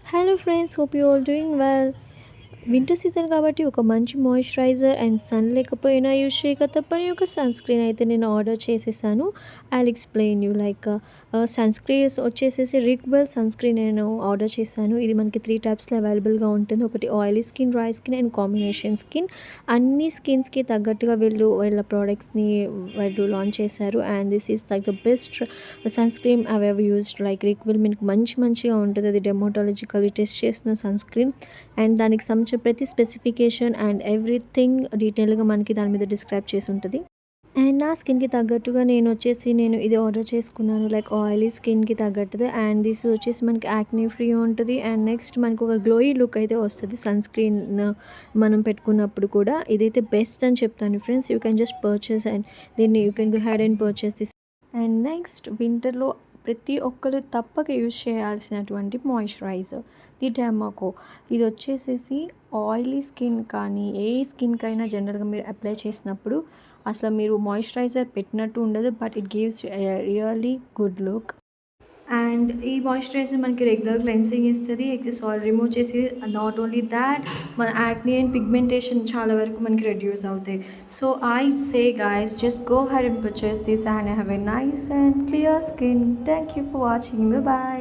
Hello friends, hope you all doing well. Winter season కాబట్టి ఒక మంచి మాయిశ్చరైజర్ అండ్ సన్ లేకపోయినా యూజ్ చేయక తప్పని ఒక సన్ స్క్రీన్ అయితే నేను ఆర్డర్ చేసేసాను. I'll explain you sunscreens వచ్చేసేసి రిక్వెల్ సన్ స్క్రీన్ నేను ఆర్డర్ చేశాను. ఇది మనకి 3 టైప్స్‌లో అవైలబుల్‌గా ఉంటుంది. ఒకటి oily skin, dry skin and combination skin. అన్ని స్కిన్స్‌కి తగ్గట్టుగా వీళ్ళ ప్రొడక్ట్స్‌ని లాంచ్ చేశారు. And this is like the best sunscreen I have used. Like Reequil మీకు మంచిగా ఉంటది. అది డెర్మటాలజికల్లీ టెస్ట్ చేసిన సన్ స్క్రీన్. అండ్ దానికి సంబంధించిన ప్రతి స్పెసిఫికేషన్ అండ్ ఎవ్రీథింగ్ డీటెయిల్‌గా మనకి దాని మీద డిస్క్రైబ్ చేసి ఉంటది. అండ్ నా స్కిన్‌కి తగ్గట్టుగా నేను ఇది ఆర్డర్ చేసుకున్నాను. లైక్ ఆయిలీ స్కిన్‌కి తగ్గట్టుది. అండ్ దిస్ వచ్చేసి మనకి యాక్నే ఫ్రీ ఉంటది. అండ్ నెక్స్ట్ మనకు ఒక గ్లోయీ లుక్ అయితే వస్తది సన్ స్క్రీన్ మనం పెట్టుకున్నప్పుడు కూడా. ఇదైతే బెస్ట్ అని చెప్తాను friends. You can just purchase and దీన్ని you can go ahead and purchase this. And next వింటర్‌లో ప్రతి ఒక్కరు తప్పక యూజ్ చేయాల్సినటువంటి మాయిశ్చరైజర్ ది డెర్మాకో. ఇది వచ్చేసేసి ఆయిలీ స్కిన్ కానీ ఏ స్కిన్‌కైనా జనరల్‌గా మీరు అప్లై చేసినప్పుడు అసలు మీరు మాయిశ్చరైజర్ పెట్టినట్టు ఉండదు. But it gives really good look. And ఈ మాయిశ్చరైజర్ మనకి రెగ్యులర్ క్లెన్సింగ్ ఇస్తది. ఎక్సెస్ ఆయిల్ రిమూవ్ చేసి నాట్ ఓన్లీ థాట్ మన యాక్నే అండ్ పిగ్మెంటేషన్ చాలా వరకు మనకి రెడ్యూస్ అవుతాయి. So I say guys just go ahead and purchase this and have a nice and clear skin. Thank you for watching. By by.